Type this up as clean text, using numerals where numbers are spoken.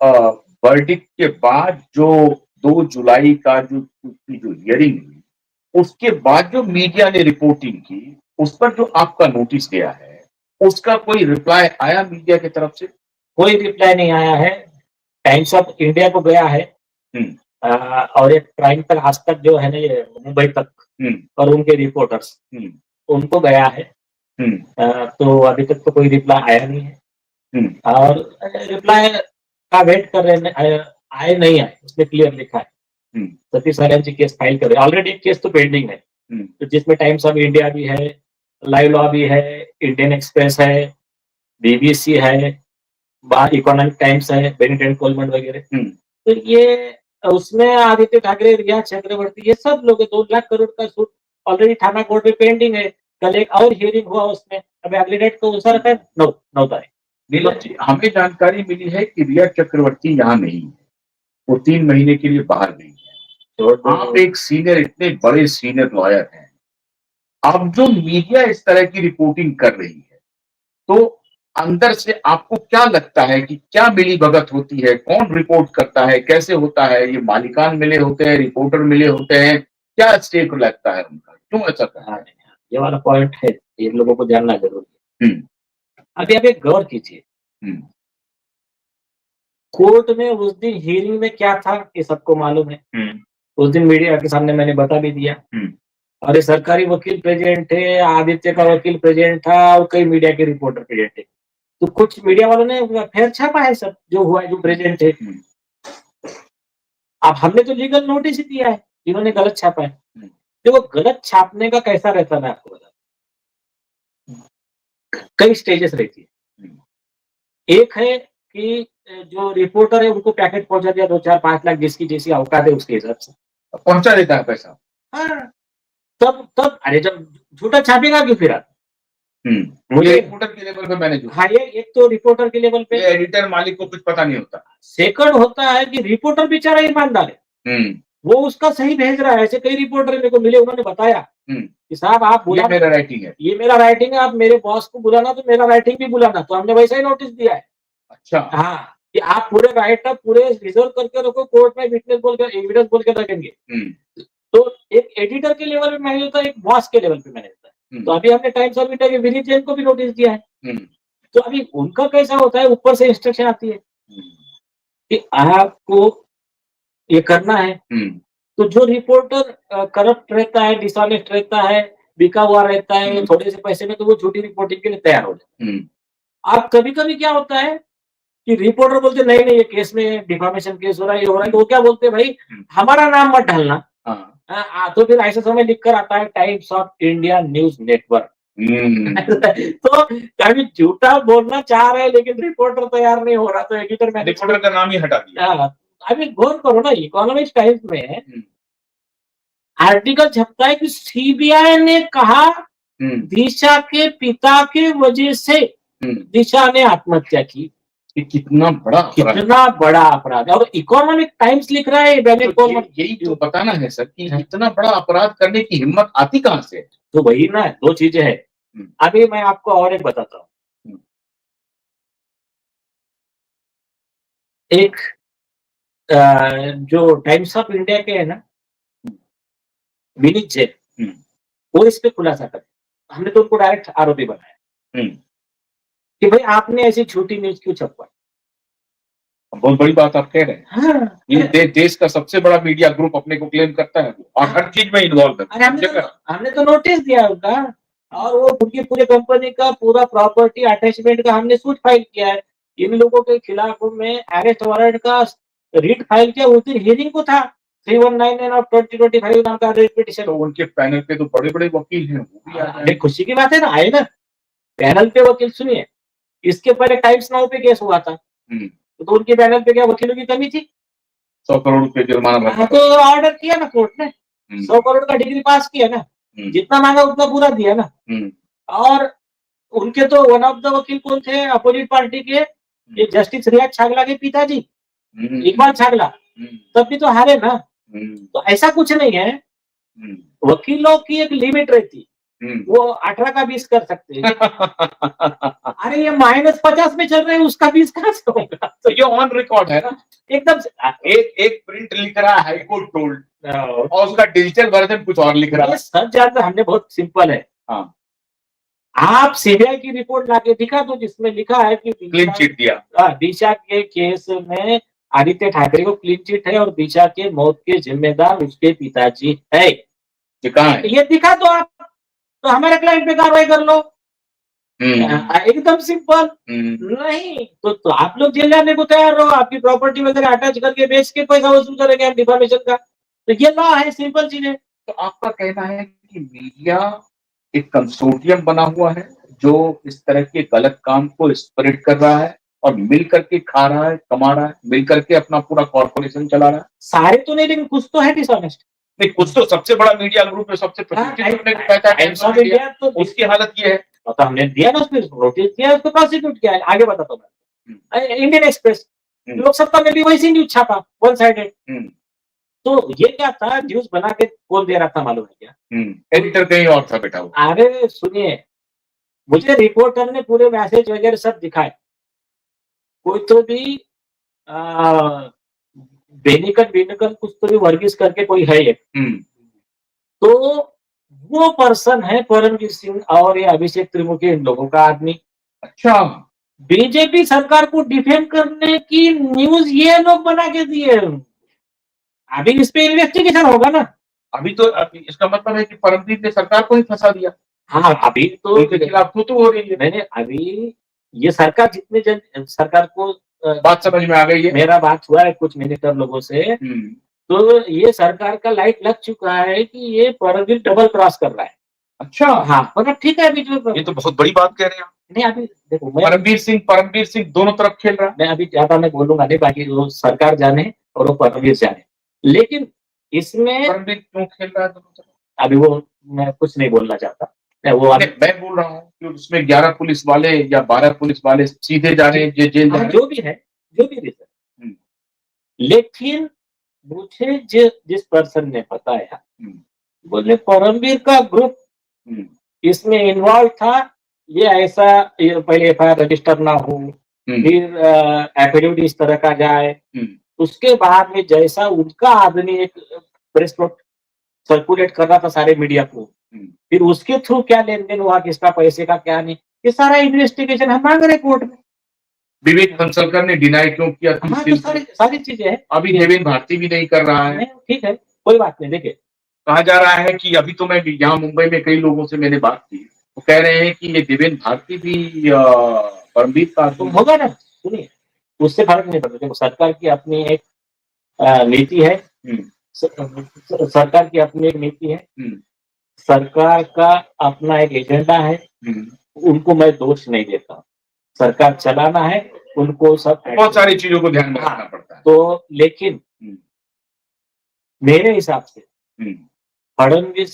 Verdict के बाद जो 2 जुलाई का जो हियरिंग हुई, उसके बाद जो मीडिया ने रिपोर्टिंग की, उस पर जो आपका नोटिस गया है, उसका कोई रिप्लाई आया मीडिया की तरफ से? कोई रिप्लाई नहीं आया है। टाइम्स ऑफ इंडिया को गया है हुँ, और एक क्राइम पर आज तक जो है ना ये मुंबई तक हुँ, और उनके रिपोर्टर्स हुँ, उनको गया है। हुँ, तो अभी तक तो कोई रिप्लाई आया नहीं है हुँ, और रिप्लाई का वेट कर रहे हैं। आए नहीं आए उसमें क्लियर लिखा है। हुँ, सतीश नारायण जी केस फाइल कर रहे हैं। ऑलरेडी एक केस तो पेंडिंग है, हुँ, तो जिसमें टाइम्स ऑफ इंडिया भी है, लाइव लॉ भी है, इंडियन एक्सप्रेस है, बीबीसी है, बाहर इकोनॉमिक टाइम्स है, बेनेडिक्ट कोलमैन वगैरह। हुँ, तो ये उसमें आदित्य ठाकरे, रिया चक्रवर्ती, ये सब लोग 2 लाख करोड़ का सूट ऑलरेडी थाना कोर्ट में पेंडिंग है। कल एक और हियरिंग हुआ उसमें, अभी अगली डेट को उसका रखा है 9 तारीख। नीरज जी, हमें जानकारी मिली है कि रिया चक्रवर्ती यहाँ नहीं है, वो 3 महीने के लिए बाहर गई है। तो आप एक सीनियर, इतने बड़े सीनियर लॉयर हैं, अब जो मीडिया इस तरह की रिपोर्टिंग कर रही है, तो अंदर से आपको क्या लगता है कि क्या मिलीभगत होती है? कौन रिपोर्ट करता है? कैसे होता है? ये मालिकान मिले होते हैं, रिपोर्टर मिले होते हैं? क्या स्टेक लगता है उनका? क्यों ऐसा करते हैं? ये वाला पॉइंट है, ये लोगों को जानना जरूरी है। हुँ, अभी आप एक गौर कीजिए, हुँ, कोर्ट में उस दिन हियरिंग में क्या था ये सबको मालूम है। हुँ, उस दिन मीडिया के सामने मैंने बता भी दिया। हुँ, और ये सरकारी वकील प्रेजेंट थे, आदित्य का वकील प्रेजेंट था और कई मीडिया के रिपोर्टर प्रेजेंट थे। तो कुछ मीडिया वालों ने फेर छापा है सब जो हुआ है, जो प्रेजेंट है। हुँ, अब हमने तो लीगल नोटिस ही दिया है, जिन्होंने गलत छापा है। हुँ, देखो गलत छापने का कैसा रहता है मैं आपको बता, कई स्टेजेस रहती है। हुँ, एक है कि जो रिपोर्टर है उनको पैकेट पहुंचा दिया 2, 4, 5 लाख, जिसकी जैसी औकात है उसके हिसाब से। पहुँचा देता है पैसा। हाँ, तब अरे जब झूठा छापेगा क्यों फिर आप? हुँ, मुझे ये रिपोर्टर के लेवल पे मैंने जो हाँ, ये एक तो रिपोर्टर के लेवल ये पे। एडिटर मालिक को कुछ पता नहीं होता। सेकंड होता है कि रिपोर्टर बेचारा ईमानदार है, हुँ, वो उसका सही भेज रहा है। ऐसे कई रिपोर्टर मेरे को मिले, उन्होंने बताया हुँ, कि साहब आप ये बुलाना, मेरा राइटिंग है। ये मेरा राइटिंग है, आप मेरे बॉस को बुलाना तो मेरा राइटिंग भी बुलाना, तो हमने वैसा ही नोटिस दिया है। अच्छा, हाँ, कि आप पूरे राइट अप पूरे रिजर्व करके रखो, कोर्ट में विटनेस बोल के एविडेंस बोल के रखेंगे। हुँ, तो एक एडिटर के लेवल पे मैनेज होता है, एक बॉस के लेवल पे मैनेज होता है। हुँ, तो अभी हमने टाइम्स ऑफ इंडिया के विनीत जैन को भी नोटिस दिया है। हुँ, तो अभी उनका कैसा होता है, ऊपर से इंस्ट्रक्शन आती है हुँ, कि आपको ये करना है। हुँ, तो जो रिपोर्टर करप्ट रहता है, डिसऑनेस्ट रहता है, बिका हुआ रहता है थोड़े से पैसे में, तो वो झूठी रिपोर्टिंग के लिए तैयार हो जाता हुँ, है। अब कभी-कभी क्या होता है कि रिपोर्टर बोलते हैं नहीं-नहीं ये केस में डिफामेशन केस हो रहा है, ये हो रहा है, तो वो क्या बोलते हैं भाई हुँ, हमारा नाम मत डालना। हाँ, तो फिर ऐसे समय लिख कर आता है Times of India news network. हुँ, तो कभी झूठा बोलना चाह रहे हैं लेकिन रिपोर्टर तैयार नहीं हो रहा, तो एडिटर रिपोर्टर मैनेजमेंट। का नाम ही हटा दिया। हाँ, अभी गौर करो ना, इकोनॉमिक्स टाइम्स में हुँ, आर्टिकल छपता है कि सीबीआई ने कहा हुँ, दिशा के पिता के वजह से हुँ, दिशा ने आत्महत्या की। ये कितना बड़ा अपराध है। कितना बड़ा अपराध है, और इकोनॉमिक टाइम्स लिख रहा है बेनेट तो कोलमैन। यही तो बताना है सर कि इतना बड़ा अपराध करने की हिम्मत आती कहाँ से है? तो वही ना, 2 चीजें हैं। हुँ, अभी मैं आपको और एक बताता हूँ। हुँ, एक जो टाइम्स ऑफ इंडिया के है ना, विनीत जैन, हुँ, वो इस पे खुलासा करे। हमने तो उनको डायरेक्ट आरोपी बनाया हुँ, कि भाई आपने ऐसी झूठी न्यूज़ क्यों छपवाई? बहुत बड़ी बात आप कह रहे हैं। हाँ, ये देश का सबसे बड़ा मीडिया ग्रुप अपने को क्लेम करता है और हर चीज़ में इन्वॉल्व है। अरे हर जगह। हमने तो नोटिस दिया उनका, और वो उनकी पूरी कंपनी का पूरा प्रॉपर्टी अटैचमेंट का हमने सूट फाइल किया है। इन लोगों के खिलाफ में अरेस्ट वारंट का रिट फाइल किया, उस दिन हियरिंग को था। 3199 ऑफ 2025 नाम का रिट पिटीशन। तो उनके पैनल पे तो बड़े-बड़े वकील हैं, वो भी आ अरे जाएँ। खुशी की बात है ना, आए ना पैनल पे वकील। सुनिए, इसके पहले टाइम्स नाउ पे केस हुआ था, हुँ, तो उनके पैनल पे क्या वकीलों की कमी थी? 100 करोड़ रुपए जुर्माना भरना हाँ, तो ऑर्डर किया ना कोर्ट ने, हुँ, 100 करोड़ का डिग्री पास किया ना, हुँ, जितना मांगा उतना पूरा दिया ना। हुँ, और उनके तो वन ऑफ द वकील कौन थे अपोजिट पार्टी के? ये जस्टिस रियाज छागला के पिताजी, हुँ, इकबाल छागला, हुँ, तब भी तो हारे ना। हुँ, तो ऐसा कुछ नहीं है, हुँ, वकीलों की एक लिमिट रहती है। वो 18 का 20 कर सकते हैं। अरे ये -50 में चल रहे हैं, उसका 20 कहाँ से होगा? तो ये ऑन रिकॉर्ड है ना, एकदम से एक प्रिंट लिख रहा है हाई कोर्ट टोल्ड और और उसका डिजिटल वर्जन कुछ और लिख रहा ये है। सब जानते हमने, बहुत सिंपल है। हाँ, आप सीबीआई की रिपोर्ट लाके दिखा दो जिसमें लिखा है कि क्लीन चिट दिया। दिशा के केस में आदित्य ठाकरे को क्लीन चिट है और दिशा के मौत के जिम्मेदार उसके पिताजी है, ये कहाँ है? ये दिखा दो आप, तो हमारे क्लाइंट पे कार्रवाई कर लो। एकदम सिंपल। नहीं तो आप लोग जेल जाने को तैयार रहो, आपकी प्रॉपर्टी वगैरह अटैच करके बेच के पैसा वसूल करेंगे हम डिफामेशन का। तो ये लॉ है, सिंपल चीज है। तो आपका कहना है कि मीडिया एक कंसोर्टियम बना हुआ है जो इस तरह के गलत काम को स्प्रेड कर रहा है और मिल करके खा रहा है, कमा रहा है, मिल करके अपना पूरा कॉर्पोरेशन चला रहा है। सारे तो नहीं, लेकिन कुछ तो है डिसऑनेस्ट। नहीं, कुछ तो सबसे बड़ा मीडिया ग्रुप में सबसे प्रतिष्ठित टाइम्स ऑफ इंडिया तो उसकी हालत ये है। तो हमने दिया ना, उसमें नोटिस दिया, उसको प्रोसिक्यूट किया है। आगे बताता हूँ मैं। इंडियन एक्सप्रेस लोक सत्ता में भी वैसी न्यूज छापा, वन साइडेड। तो ये क्या था, न्यूज बना के कौन दे रहा था मालूम है क्या? एडिटर कहीं और था बैठा हुआ। अरे सुनिए, मुझे रिपोर्टर ने पूरे मैसेज वगैरह सब दिखाए। कोई तो भी बेनिकन कुछ तो भी वर्गीस करके कोई है ये। तो वो पर्सन है परमवीर सिंह और ये अभिषेक त्रिमुखी, इन लोगों का आदमी। अच्छा, बीजेपी सरकार को डिफेंड करने की न्यूज ये लोग बना के दिए। अभी इस पे इन्वेस्टिगेशन होगा ना। अभी तो इसका मतलब है कि परमजीत ने सरकार को ही फंसा दिया। हाँ, अभी तो उनके खिलाफ तो हो रही है। मैंने अभी ये सरकार जितने जन सरकार को बात समझ में आ गई है। मेरा बात हुआ है कुछ मिनिस्टर लोगों से, तो ये सरकार का लाइट लग चुका है कि ये परमवीर डबल क्रॉस कर रहा है। अच्छा, हाँ, मतलब ठीक है। अभी जो ये तो बहुत बड़ी बात कह रहे हैं। नहीं, अभी देखो, परमवीर सिंह दोनों तरफ खेल रहा है। मैं अभी ज्यादा मैं बोलूंगा नहीं, बाकी वो सरकार जाने और वो परमवीर जाने। लेकिन इसमें परमवीर क्यों खेल रहा है दोनों तरफ? अभी वो मैं कुछ नहीं बोलना चाहता। मैं बोल रहा हूँ कि उसमें 11 पुलिस वाले या 12 पुलिस वाले सीधे जा रहे हैं जेल जा रहे हैं। जो भी है, जो भी रीजन, लेकिन मुझे जिस पर्सन ने बताया, बोले परमवीर का ग्रुप इसमें इन्वॉल्व था। ये ऐसा पहले एफआईआर रजिस्टर ना हो, फिर एफिडेविट इस तरह का जाए, उसके बाद में जैसा उनका आदमी एक प्रेस नोट सर्कुलेट कर रहा था सारे मीडिया को, फिर उसके थ्रू क्या लेन देन हुआ, किसका पैसे का क्या नहीं, ये सारा इन्वेस्टिगेशन हम मांग रहे कोर्ट में। विवेक फंसलकर ने डिनाई क्यों किया? हाँ, तो सारी चीजें हैं। अभी देवेंद्र भारती भी नहीं कर रहा है। ठीक है, कोई बात नहीं। देखिए, कहा जा रहा है कि अभी तो मैं यहाँ मुंबई में कई लोगों से मैंने बात की, वो कह रहे हैं कि ये देवेंद्र भारती भी परमवीर का तो होगा ना। सुनिए, उससे फर्क नहीं पड़ता। देखो, सरकार की अपनी एक नीति है। सरकार की अपनी एक नीति है, सरकार का अपना एक एजेंडा है। उनको मैं दोष नहीं देता, सरकार चलाना है, उनको सब बहुत सारी चीजों को ध्यान में रखना पड़ता है। तो लेकिन मेरे हिसाब से फडणवीस